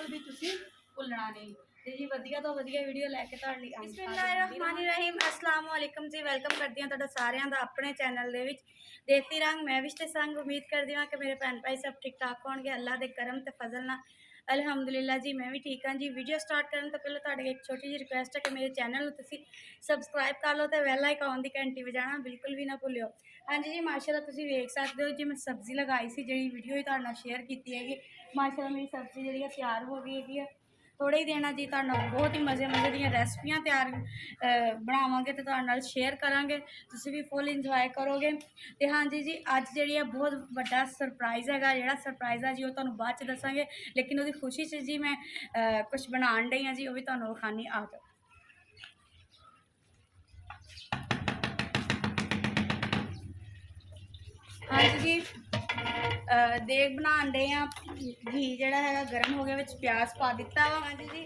बिल्कुल भी तुसीं भुलना नहीं। ते जी वधिया तो वधिया वीडियो लैके तुहाडे लई आउं। बिस्मिल्लाहिर्रहमानिर्रहीम अस्सलाम वालेकुम जी। वेलकम करदी हां तुहाडा सारिआं दा अपने चैनल दे विच देसी रंग। मैं विश ते संग उम्मीद करदी हां कि मेरे भैन भाई सब ठीक ठाक होणगे अल्लाह दे करम ते फजल नाल। अलहमदुलिल्लाह जी मैं भी ठीक हाँ जी। वीडियो स्टार्ट करने तो पहले तुहाडे एक छोटी जी रिक्वेस्ट है कि मेरे चैनल नूं तुसीं सबसक्राइब कर लो तो बैल आइकन दी घंटी बजाना बिल्कुल भी ना भुल्लिओ। हाँ जी जी माशाल्लाह तुसीं वेख सकदे हो जी मैं सब्जी लगाई सी जिहड़ी वीडियो ही तुहाडे नाल शेयर कीती हैगी। माशाल्लाह मेरी सब्जी जिहड़ी तैयार हो गई हैगी। थोड़े ही देना जी तुहाडे नाल बहुत ही मज़े मज़े दी रेसिपियां तैयार बनावांगे ते तुहाडे नाल शेयर करांगे। तुसीं भी फुल इंजॉय करोगे। तो हाँ जी जी अज जी है बहुत बड़ा सरप्राइज़ है जोड़ा सरप्राइज़ है जी वो तुहानूं बाद च दसांगे। लेकिन वो खुशी से जी मैं कुछ बनान डई हाँ जी वो भी तुहानूं विखानी आ जाओ। हाँ जी जी देग बनान डे हाँ। घी जिहड़ा है गर्म हो गया विच प्याज पा दिता वा। हाँ जी जी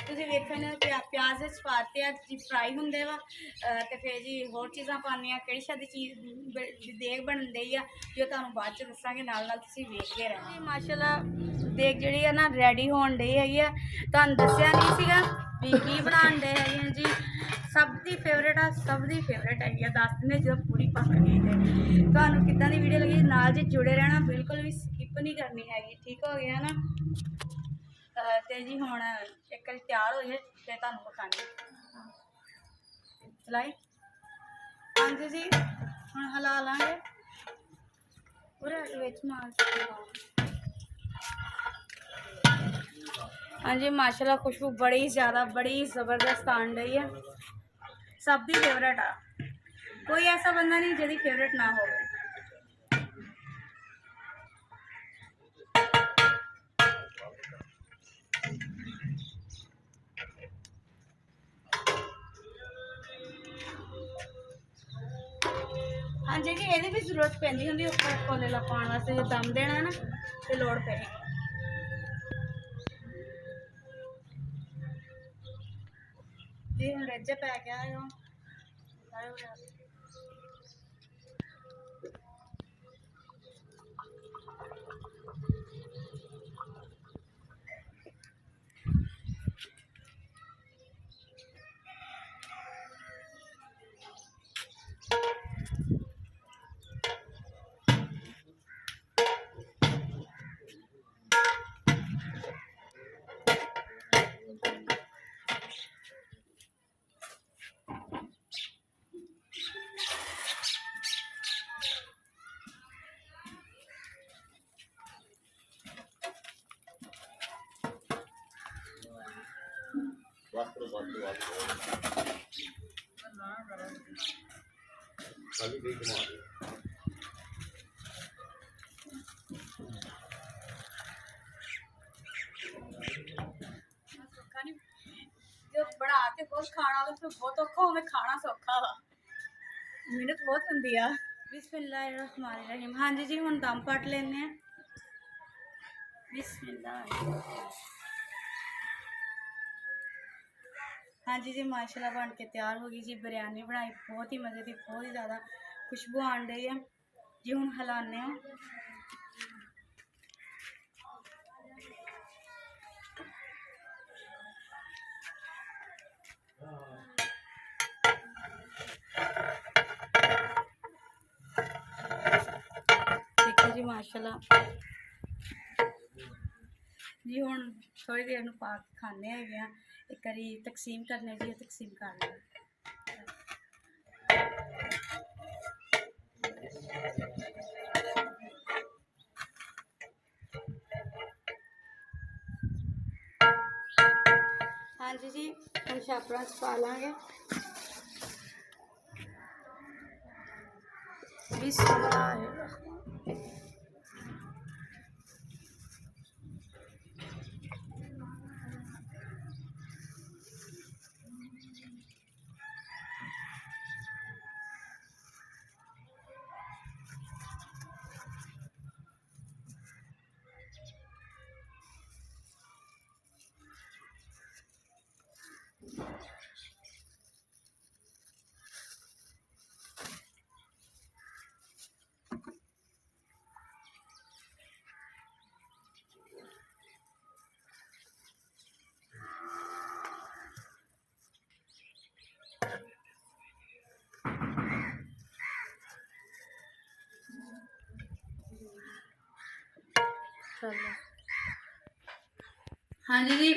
तुसीं वेखण प्याज विच पाते आ जी फ्राई हुंदे वा। ते फिर जी होर चीज़ां पाने आ किहड़ी शादी चीज़ देग बन रही है जो तुहानूं बाद च दस्सांगे नाल नाल तुसीं वेखदे रहना। जी माशाल्लाह देग जिहड़ी है ना रेडी होण डई हैगी आ। तुहानूं दस्सिआ नहीं सीगा भी की बनाण डे हैगे जी। सब दी फेवरेट आ सब दी फेवरेट हैगी आ। दस दिन जो पूरी पक गई है। तुहानूं किद्दां दी वीडियो लगी नाल जी जुड़े रहना बिल्कुल भी स्किप नहीं करनी हैगी। ठीक हो गया ना। तो जी हुण एक बार तैयार हो जाए फिर तुहानूं विखानी चलाई। हाँ जी जी हुण हिला लांगे पूरा विच मार। हाँ जी माशाल्लाह खुशबू बड़ी ज़्यादा बड़ी ज़बरदस्त आन रही है। सब दी फेवरेट आ कोई ऐसा बंदा नहीं जिहदी फेवरेट ना हो। हाँ जी जी ये भी जरूरत पैंदी हुंदी उपर कोले ला पाउण वास्ते जो दम देना ना तो लोड़ पेगी। जी हुण रज्जे पै गया है। जो बना के बहुत खाना तो बहुत औखा होवे खाना सौखा वा मेहनत बहुत हुंदी आ। बिस्मिल्लाहिर्रहमानिर्रहीम। हाँ जी जी हुण दम पट लेने हैं। बिस्मिल्लाह। हाँ जी जी माशाल्लाह बन के तैयार हो गई जी। बिरयानी बनाई बहुत ही मज़े की बहुत ही ज़्यादा खुशबू आन रही है जी। हुण हिलाने हैं। देखो जी माशाल्लाह जी हुण थोड़ी देर नूं पा के खाने हैगे आ। एक बारी तकसीम करने जी तकसीम कर लें। हाँ जी जी हम छापड़ा च पा लांगे। बिस्मिल्लाह। ਮਾਸ਼ਾਅੱਲਾ। ਹਾਂਜੀ ਜੀ,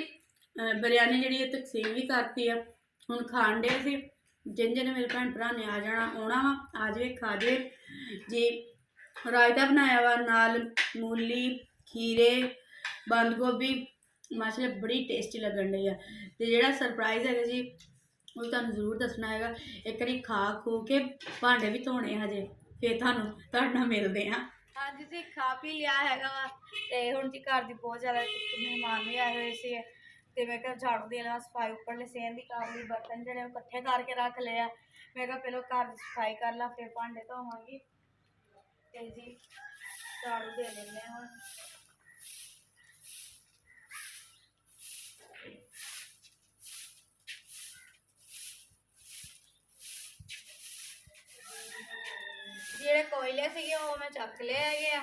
ਬਿਰਿਆਨੀ ਜਿਹੜੀ ਹੈ ਤਕਸੀਮ ਵੀ ਕਰਤੀ ਆ। ਹੁਣ ਖਾਣ ਡੇ ਸੀ, ਜਿਹਨੇ ਮੇਰੇ ਭੈਣ ਭਰਾ ਨੇ ਆ ਜਾਣਾ ਆਉਣਾ ਵਾ, ਆ ਜਾਵੇ ਖਾ ਜਾਵੇ ਜੀ। ਰਾਇਤਾ ਬਣਾਇਆ ਵਾ ਨਾਲ ਮੂਲੀ, ਖੀਰੇ, ਬੰਦ ਗੋਭੀ, ਮਾਸ਼ਾਅੱਲਾ ਬੜੀ ਟੇਸਟੀ ਲੱਗਣ ਡਈ ਆ। ਤੇ ਜਿਹੜਾ ਸਰਪ੍ਰਾਈਜ਼ ਹੈਗਾ ਜੀ ਉਹ ਵੀ ਤੁਹਾਨੂੰ ਜ਼ਰੂਰ ਦੱਸਣਾ ਹੈਗਾ। ਇੱਕ ਵਾਰੀ ਖਾ ਖੂ ਕੇ ਭਾਂਡੇ ਵੀ ਧੋਣੇ ਹਜੇ, ਫਿਰ ਤੁਹਾਡੇ ਨਾਲ ਮਿਲਦੇ ਹਾਂ। ਹਾਂਜੀ ਜੀ, ਖਾ ਪੀ ਲਿਆ ਹੈਗਾ ਵਾ ਤੇ ਹੁਣ ਜੀ ਘਰ ਦੀ ਬਹੁਤ ਜ਼ਿਆਦਾ ਮਹਿਮਾਨ ਵੀ ਆਏ ਹੋਏ ਸੀ ਤੇ ਮੈਂ ਕਿਹਾ ਝਾੜੂ ਦੇ ਨਾਲ ਸਫਾਈ ਉੱਪਰਲੇ ਸੇਨ ਦੀ ਕਰ ਲਈ, ਬਰਤਨ ਜਿਹੜੇ ਉਹ ਇਕੱਠੇ ਕਰਕੇ ਰੱਖ ਲਏ ਆ। ਮੈਂ ਕਿਹਾ ਪਹਿਲਾਂ ਘਰ ਦੀ ਸਫਾਈ ਕਰ ਲਾ ਫਿਰ ਭਾਂਡੇ ਧੋਵਾਂਗੀ। ਤੇ ਜੀ ਝਾੜੂ ਦੇ ਲੈਂਦੇ ਹਾਂ ਹੁਣ। ਜਿਹੜੇ ਕੋਇਲੇ ਸੀਗੇ ਉਹ ਮੈਂ ਚੱਕ ਲਏ ਹੈਗੇ ਆ।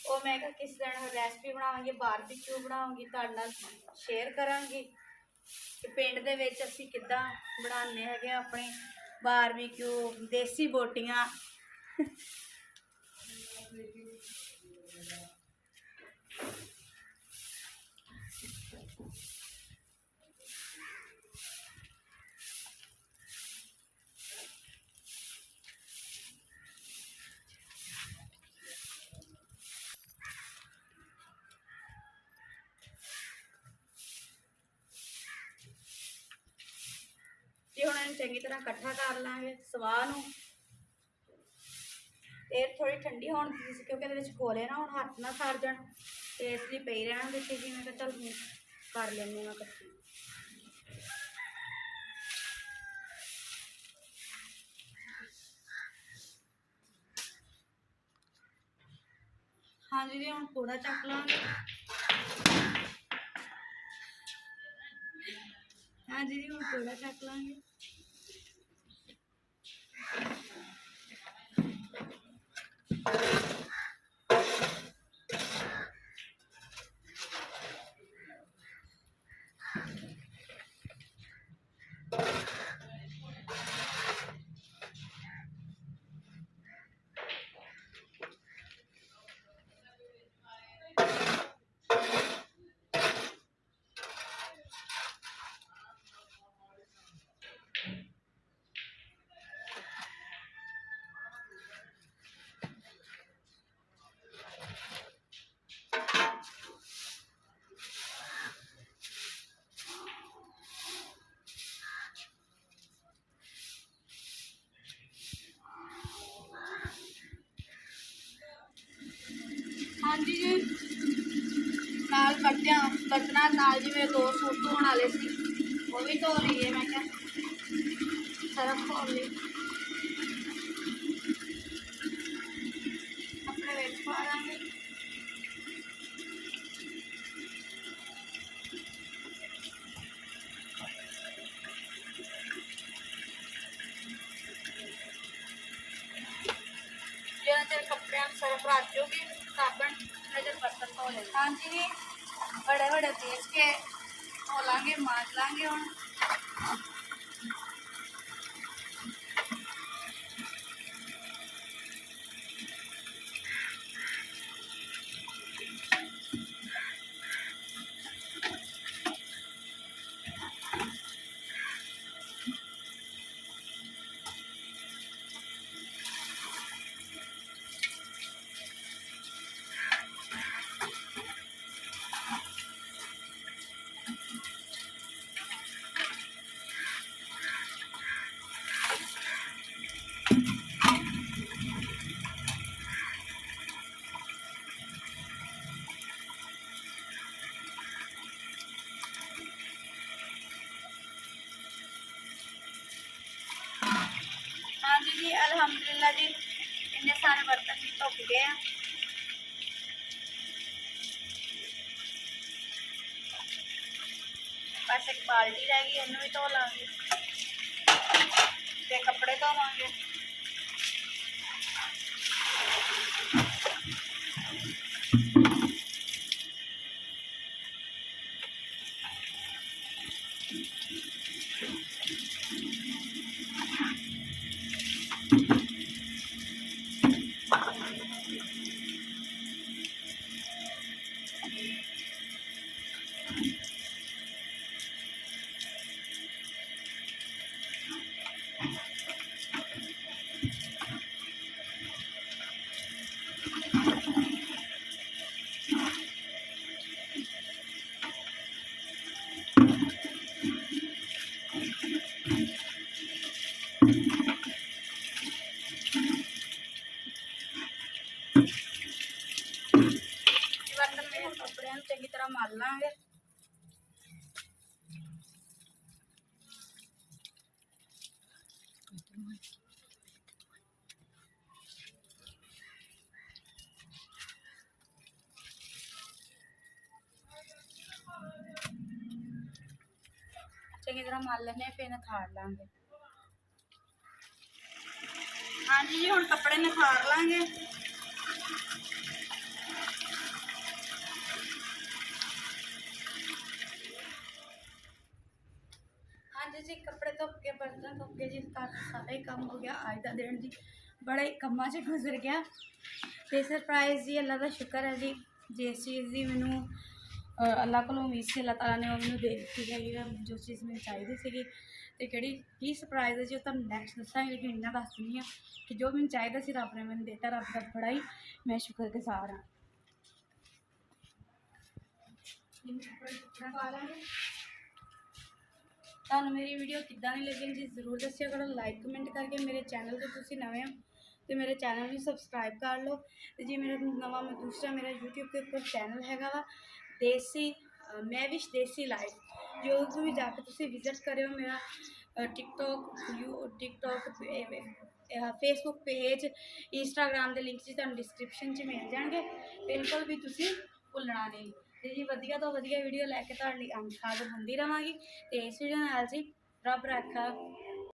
ਉਹ ਮੈਂ ਕਿਹਾ ਕਿਸ ਦਿਨ ਰੈਸਪੀ ਬਣਾਵਾਂਗੀ, ਬਾਰਬੀਕਿਊ ਬਣਾਵਾਂਗੀ, ਤੁਹਾਡੇ ਨਾਲ ਸ਼ੇਅਰ ਕਰਾਂਗੀ ਕਿ ਪਿੰਡ ਦੇ ਵਿੱਚ ਅਸੀਂ ਕਿੱਦਾਂ ਬਣਾਉਂਦੇ ਹੈਗੇ ਆਪਣੇ ਬਾਰਬੀਕਿਊ, ਦੇਸੀ ਬੋਟੀਆਂ। ਤੇ ਹੁਣ ਇਹਨੂੰ ਚੰਗੀ ਤਰ੍ਹਾਂ ਇਕੱਠਾ ਕਰ ਲਾਂਗੇ ਸਵਾਹ ਨੂੰ। ਇਹ ਥੋੜੀ ਠੰਡੀ ਹੋਣ ਦੀ ਸੀ ਕਿਉਂਕਿ ਇਹਦੇ ਵਿੱਚ ਕੋਲੇ ਨਾ ਹੁਣ ਹੱਥ ਨਾ ਸੜ ਜਾਣ, ਤੇ ਇਸ ਲਈ ਪਈ ਰਹਿਣ ਦਿੱਤੀ ਜੀ। ਮੈਂ ਕਿਹਾ ਚੱਲ ਹੁਣ ਕਰ ਲੈਂਦੇ ਹਾਂ ਇਕੱਠੀ। ਹਾਂਜੀ ਜੀ, ਹੁਣ ਕੂੜਾ ਚੱਕ ਲਾਂਗੇ। ਹਾਂਜੀ ਜੀ, ਹੁਣ ਕੂੜਾ ਚੱਕ ਲਾਂਗੇ। ਹਾਂਜੀ ਜੀ, ਨਾਲ ਬਰਤਨਾਂ ਨਾਲ ਜਿਵੇਂ 2 ਸੂਟ ਧੋਣ ਵਾਲੇ ਸੀ ਉਹ ਵੀ ਧੋ ਲਈਏ। ਮੈਂ ਕਿਹਾ ਸਰਫ ਧੋ ਲਈ, ਆਪਣੇ ਵਿੱਚ ਪਾ ਦਾਂਗੇ। ਜਿਹੜਾ ਚਿਰ ਕੱਪੜਿਆਂ ਨੂੰ ਸਰਫ ਰੱਖ ਜੂਗੀ ਸਾਬਣ ਨਜ਼ਰ ਬਰਤਨ ਧੋ ਲੈ। ਹਾਂਜੀ ਜੀ, ਬੜੇ ਬੜੇ ਦੇਖ ਕੇ ਧੋ ਲਾਂਗੇ, ਮਾਂਜ ਲਾਂਗੇ ਹੁਣ। ਹਾਂਜੀ जी अल्हम्दुलिल्लाह जी, इन्ने सारे बर्तन भी धुप गए हैं। बस एक बाल्टी रह गई, इन्हू भी धो लांगे ते कपड़े धोवांगे। ਬਰਤਨ ਮੇਰੇ ਕੱਪੜਿਆਂ ਨੂੰ ਚੰਗੀ ਤਰ੍ਹਾਂ ਮਲ ਲਾਂਗੇ। ਚੰਗੀ ਤਰ੍ਹਾਂ ਮਲ ਲੈਣੇ, ਫਿਰ ਨਥਾੜ ਲਾਂਗੇ। ਹਾਂਜੀ ਜੀ, ਹੁਣ ਕੱਪੜੇ ਨਥਾੜ ਲਾਂਗੇ। ਹਾਂਜੀ ਜੀ, ਕੱਪੜੇ ਧੁੱਪ ਕੇ, ਬਰਤਨ ਧੁੱਪ ਕੇ ਜੀ, ਸਾਰਾ ਹੀ ਕੰਮ ਹੋ ਗਿਆ। ਅੱਜ ਦਾ ਦਿਨ ਜੀ ਬੜੇ ਕੰਮਾਂ 'ਚ ਗੁਜ਼ਰ ਗਿਆ। ਤੇ ਸਰਪ੍ਰਾਈਜ਼ ਜੀ ਅੱਲਾ ਦਾ ਸ਼ੁਕਰ ਹੈ ਜੀ, ਜਿਸ ਚੀਜ਼ ਦੀ ਮੈਨੂੰ ਅੱਲਾ ਕੋਲੋਂ ਉਮੀਦ ਸੀ, ਅੱਲਾ ਤਾਲਾ ਨੇ ਉਹ ਮੈਨੂੰ ਦੇ ਦਿੱਤੀ ਹੈਗੀ ਆ, ਜੋ ਚੀਜ਼ ਮੈਨੂੰ ਚਾਹੀਦੀ ਸੀਗੀ। ਤੇ ਕਿਹੜੀ ਕੀ ਸਰਪ੍ਰਾਈਜ਼ ਹੈ ਜੀ, ਉਹ ਤੁਹਾਨੂੰ ਨੈਕਸਟ ਦੱਸਾਂਗੇ। ਲੇਕਿਨ ਇੰਨਾ ਦੱਸ ਦਿੰਦੀ ਹਾਂ ਕਿ ਜੋ ਮੈਨੂੰ ਚਾਹੀਦਾ ਸੀ ਰੱਬ ਨੇ ਮੈਨੂੰ ਦਿੱਤਾ। ਰੱਬ ਦਾ ਬੜਾ ਹੀ ਮੈਂ ਸ਼ੁਕਰਗੁਜ਼ਾਰ ਹਾਂ। ਤੁਹਾਨੂੰ ਮੇਰੀ ਵੀਡੀਓ ਕਿੱਦਾਂ ਦੀ ਲੱਗੀ ਜੀ ਜ਼ਰੂਰ ਦੱਸਿਆ ਕਰੋ, ਲਾਈਕ ਕਮੈਂਟ ਕਰਕੇ। ਮੇਰੇ ਚੈਨਲ ਤੇ ਤੁਸੀਂ ਨਵੇਂ ਹੋ ਤੇ ਮੇਰੇ ਚੈਨਲ ਨੂੰ ਸਬਸਕ੍ਰਾਈਬ ਕਰ ਲਓ। ਤੇ ਜੀ ਮੇਰਾ ਨਵਾਂ ਦੂਸਰਾ ਮੇਰਾ YouTube ਦੇ ਉੱਪਰ ਚੈਨਲ ਹੈਗਾ ਵਾ ਦੇਸੀ ਮੈਵਿਸ਼ ਦੇਸੀ ਲਾਈਫ, ਜੋ ਵੀ ਜਾ ਕੇ ਤੁਸੀਂ ਵਿਜ਼ਿਟ ਕਰਿਓ। ਮੇਰਾ ਟਿਕਟੋਕ ਫੇਸਬੁੱਕ ਪੇਜ, ਇੰਸਟਾਗ੍ਰਾਮ ਦੇ ਲਿੰਕ ਜੀ ਤੁਹਾਨੂੰ ਡਿਸਕ੍ਰਿਪਸ਼ਨ 'ਚ ਮਿਲ ਜਾਣਗੇ। ਬਿਲਕੁਲ ਵੀ ਤੁਸੀਂ ਭੁੱਲਣਾ ਨਹੀਂ। ਤੇ ਜੀ ਵਧੀਆ ਤੋਂ ਵਧੀਆ ਵੀਡੀਓ ਲੈ ਕੇ ਤੁਹਾਡੇ ਲਈ ਹਾਜ਼ਰ ਹੁੰਦੀ ਰਹਾਂਗੀ। ਤੇ ਇਸ ਵੀਡੀਓ ਨਾਲ ਜੀ ਰੱਬ ਰਾਖਾ।